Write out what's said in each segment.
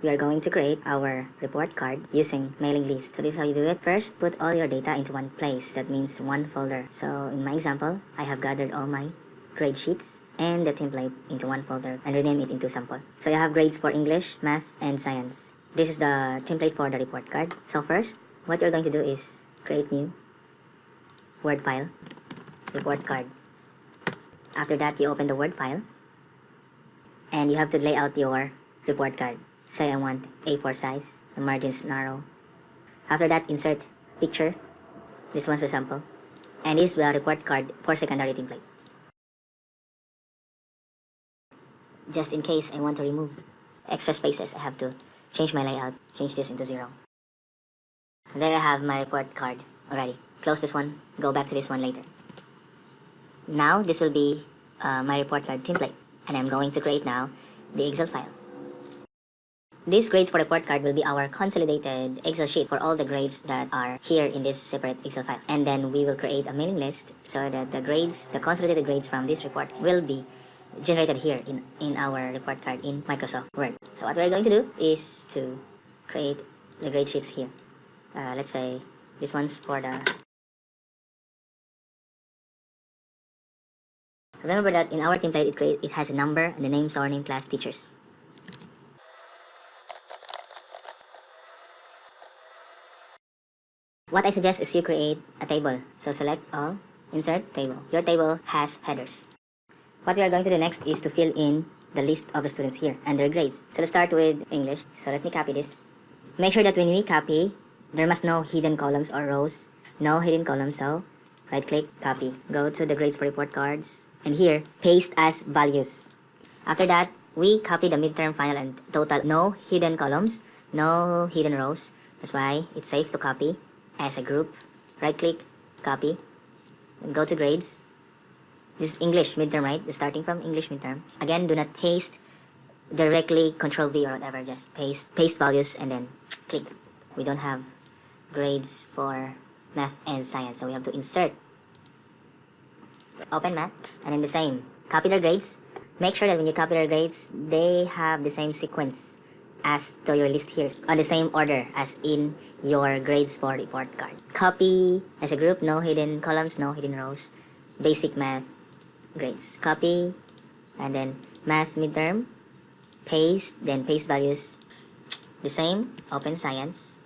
we are going to create our report card using mailing list. So this is how you do it. First, put all your data into one place. That means one folder. So in my example, I have gathered all my grade sheets and the template into one folder and rename it into sample. So you have grades for English, math, and science. This is the template for the report card. So first, what you're going to do is create new Word file, report card. After that, you open the Word file and you have to lay out your report card. Say I want A4 size, the margins narrow. After that, insert picture. This one's a sample. And this is the report card for secondary template. Just in case I want to remove extra spaces, I have to change my layout, change this into 0. There I have my report card already. Close this one, go back to this one later. Now this will be my report card template, and I'm going to create now the Excel file. These grades for report card will be our consolidated Excel sheet for all the grades that are here in this separate Excel file. And then we will create a mailing list so that the grades, the consolidated grades from this report will be generated here in our report card in Microsoft Word. So what we're going to do is to create the grade sheets here. Let's say this one's for the... Remember that in our template it has a number and the name, surname, class, teachers. What I suggest is you create a table. So select all, insert table. Your table has headers. What we are going to do next is to fill in the list of the students here and their grades. So let's start with English. So let me copy this. Make sure that when we copy, there must no hidden columns or rows. No hidden columns, so right click, copy. Go to the grades for report cards. And here, paste as values. After that, we copy the midterm, final, and total. No hidden columns, no hidden rows. That's why it's safe to copy as a group. Right click, copy. And go to grades. This is English midterm, right? Starting from English midterm. Again, do not paste directly, Control V or whatever. Just paste values and then click. We don't have grades for math and science, so we have to insert. Open math, and then the same. Copy their grades. Make sure that when you copy their grades, they have the same sequence as to your list here, on the same order as in your grades for report card. Copy as a group, no hidden columns, no hidden rows. Basic math grades. Copy, and then math midterm. Paste, then paste values. The same. Open science.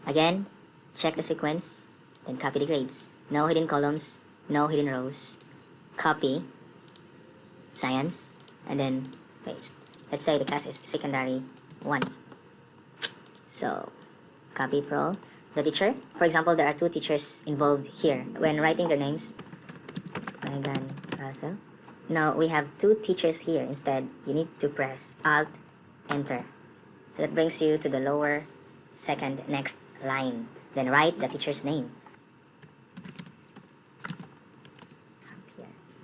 Again, check the sequence, then copy the grades. No hidden columns, no hidden rows. Copy science, and then paste. Let's say the class is secondary 1. So copy for all. The teacher, for example, there are 2 teachers involved here. When writing their names, Megan, Russell. Now we have 2 teachers here. Instead, you need to press Alt, Enter. So that brings you to the lower second next line. Then write the teacher's name.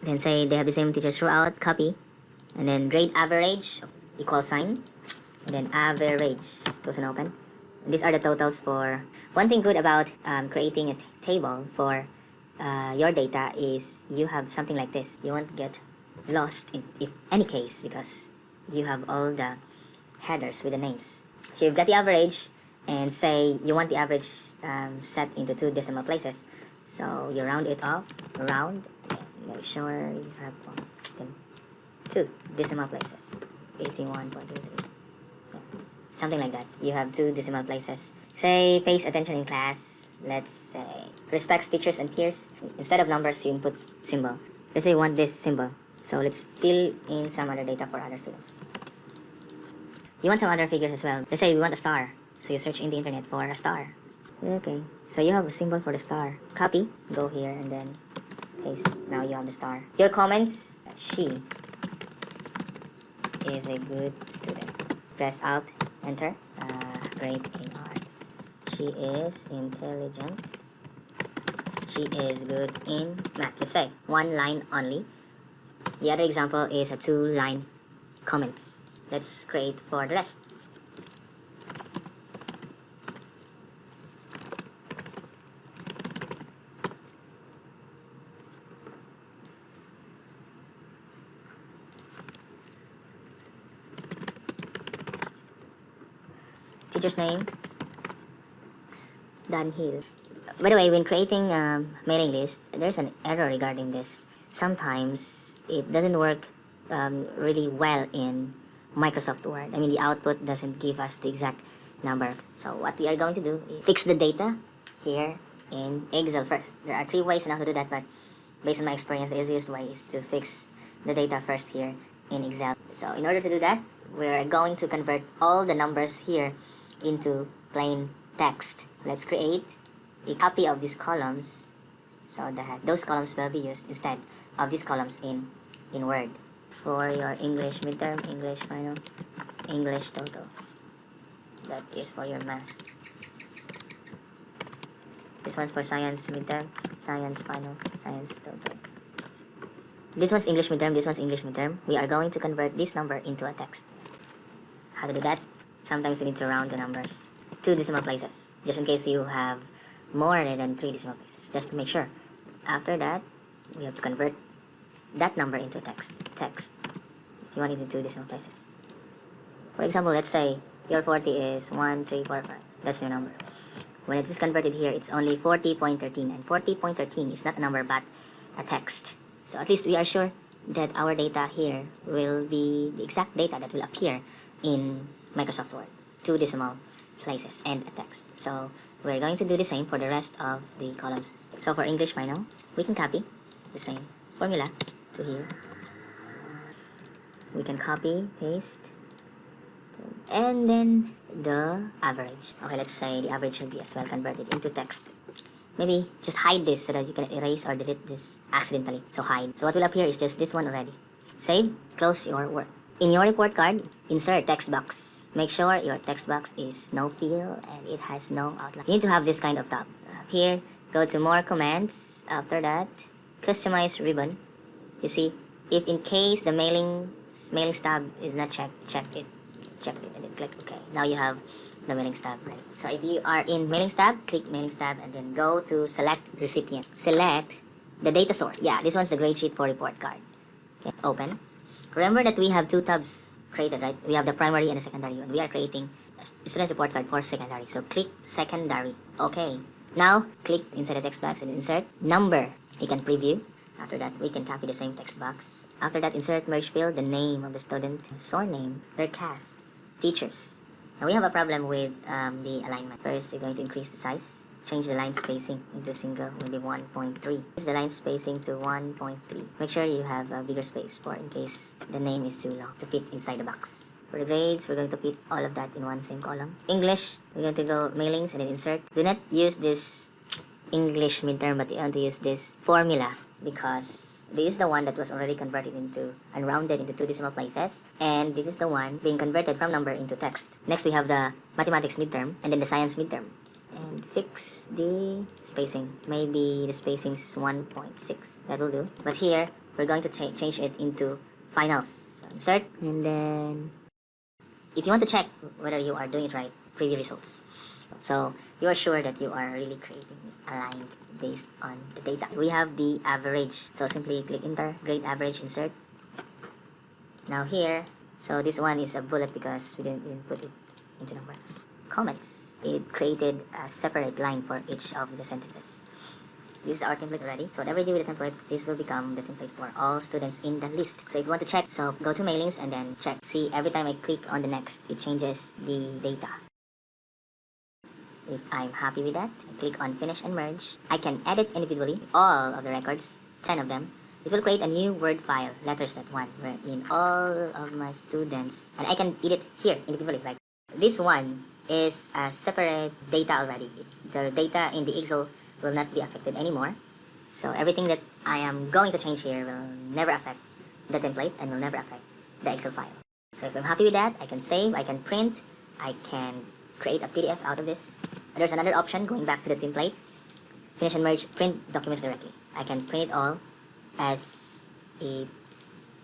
Then say they have the same teachers throughout, copy. And then grade average, equal sign. And then average, close and open. And these are the totals for... One thing good about creating a table for your data is you have something like this. You won't get lost in any case because you have all the headers with the names. So you've got the average, and say you want the average set into 2 decimal places. So you round it off, round, make sure you have 2 decimal places. 81.23. Yeah. Something like that. You have 2 decimal places. Say pays attention in class. Let's say respects teachers and peers. Instead of numbers, you input symbol. Let's say you want this symbol. So let's fill in some other data for other students. You want some other figures as well. Let's say we want a star. So you search in the internet for a star. Okay. So you have a symbol for the star. Copy. Go here and then paste. Now you have the star. Your comments. She is a good student. Press Alt, Enter. Great in arts. She is intelligent. She is good in math. Let's say 1 line only. The other example is a 2-line comments. Let's create for the rest. teacher's name, Dunhill. By the way, when creating a mailing list, there's an error regarding this. Sometimes it doesn't work really well in Microsoft Word. I mean, the output doesn't give us the exact number. So what we are going to do is fix the data here in Excel first. There are 3 ways on how to do that, but based on my experience, the easiest way is to fix the data first here in Excel. So in order to do that, we're going to convert all the numbers here into plain text. Let's create a copy of these columns so that those columns will be used instead of these columns in Word. For your English midterm, English final, English total. That is for your math. This one's for science midterm, science final, science total. This one's English midterm, this one's English midterm. We are going to convert this number into a text. How to do that? Sometimes you need to round the numbers 2 decimal places, just in case you have more than 3 decimal places, just to make sure. After that, we have to convert that number into text. If you want it in 2 decimal places. For example, let's say your 40 is 1345. That's your number. When it is converted here, it's only 40.13, and 40.13 is not a number but a text. So at least we are sure that our data here will be the exact data that will appear in Microsoft Word. 2 decimal places and a text. So we're going to do the same for the rest of the columns. So for English final, we can copy the same formula to here. We can copy, paste, and then the average. Okay, let's say the average should be as well converted into text. Maybe just hide this so that you can erase or delete this accidentally. So hide. So what will appear is just this one already. Save, close your work. In your report card, insert text box. Make sure your text box is no fill and it has no outline. You need to have this kind of tab. Here, go to more commands. After that, customize ribbon. You see, if in case the mailings tab is not checked, check it, and then click OK. Now you have the mailings tab ready. So if you are in mailings tab, click mailings tab and then go to select recipient. Select the data source. Yeah, this one's the grade sheet for report card. Okay, open. Remember that we have 2 tabs created, right? We have the primary and the secondary one. We are creating a student report card for secondary. So click secondary. Okay. Now click inside the text box and insert number. You can preview. After that, we can copy the same text box. After that, insert merge field, the name of the student, surname, their class, teachers. Now we have a problem with the alignment. First, you're going to increase the size. Change the line spacing into single, maybe 1.3. Increase the line spacing to 1.3. Make sure you have a bigger space for in case the name is too long to fit inside the box. For the grades, we're going to fit all of that in one same column. English, we're going to go mailings and then insert. Do not use this English midterm, but you want to use this formula because this is the one that was already converted into and rounded into 2 decimal places, and this is the one being converted from number into text. Next, we have the mathematics midterm and then the science midterm. And fix the spacing. Maybe the spacing is 1.6. That will do. But here, we're going to change it into finals. So insert, and then if you want to check whether you are doing it right, preview results. So you are sure that you are really creating aligned based on the data. We have the average. So simply click enter, grade average, insert. Now here, so this one is a bullet because we didn't put it into number. Comments. It created a separate line for each of the sentences. This is our template already. So whatever you do with the template, this will become the template for all students in the list. So if you want to check, so go to mailings and then check. See, every time I click on the next, it changes the data. If I'm happy with that, I click on finish and merge. I can edit individually all of the records, 10 of them. It will create a new Word file, letters.1, wherein all of my students, and I can edit here individually. Like this one is a separate data already. The data in the Excel will not be affected anymore. So everything that I am going to change here will never affect the template and will never affect the Excel file. So if I'm happy with that, I can save, I can print, I can create a PDF out of this. There's another option going back to the template. Finish and merge, print documents directly. I can print it all as a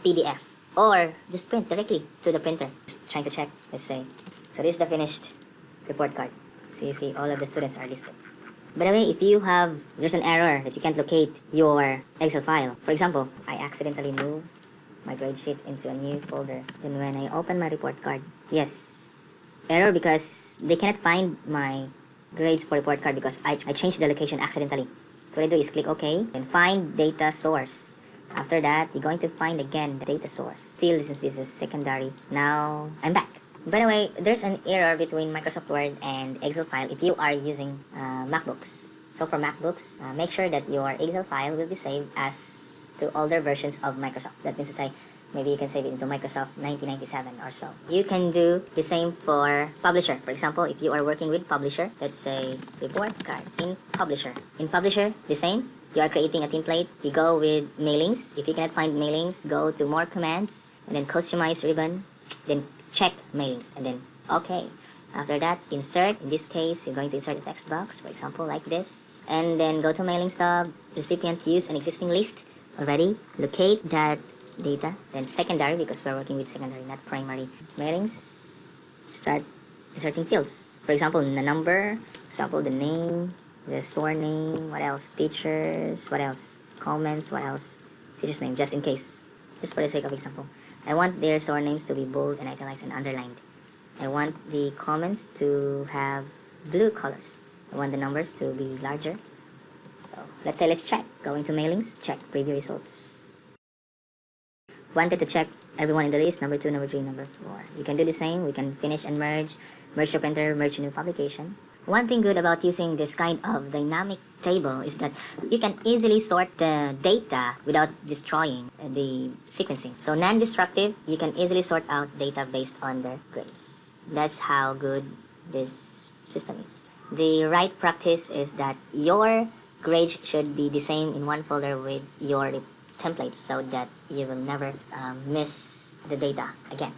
PDF or just print directly to the printer. Just trying to check, let's say. So this is the finished report card. So you see all of the students are listed. By the way, if you have, there's an error that you can't locate your Excel file. For example, I accidentally moved my grade sheet into a new folder. Then when I open my report card, yes, error because they cannot find my grades for report card because I changed the location accidentally. So what I do is click OK and find data source. After that, you're going to find again the data source. Still, since this is secondary, now I'm back. By the way, there's an error between Microsoft Word and Excel file if you are using MacBooks. So for MacBooks, make sure that your Excel file will be saved as to older versions of Microsoft. That means to say, maybe you can save it into Microsoft 1997 or so. You can do the same for Publisher. For example, if you are working with Publisher, let's say report card in Publisher. In Publisher, the same. You are creating a template. You go with mailings. If you cannot find mailings, go to more commands and then customize ribbon. Then check mailings and then OK. After that, insert. In this case, you're going to insert a text box, for example, like this. And then go to mailing stub. Recipient use an existing list already. Locate that data. Then secondary, because we're working with secondary, not primary. Mailings. Start inserting fields. For example, the number. For example, the name. The surname. What else? Teachers. What else? Comments. What else? Teacher's name, just in case. Just for the sake of example. I want their surnames to be bold and italicized and underlined. I want the comments to have blue colors. I want the numbers to be larger. So let's check. Going to mailings, check preview results. Wanted to check everyone in the list, number 2, number 3, number 4. You can do the same. We can finish and merge to printer, merge to new publication. One thing good about using this kind of dynamic table is that you can easily sort the data without destroying the sequencing. So non-destructive, you can easily sort out data based on their grades. That's how good this system is. The right practice is that your grades should be the same in one folder with your templates so that you will never miss the data again.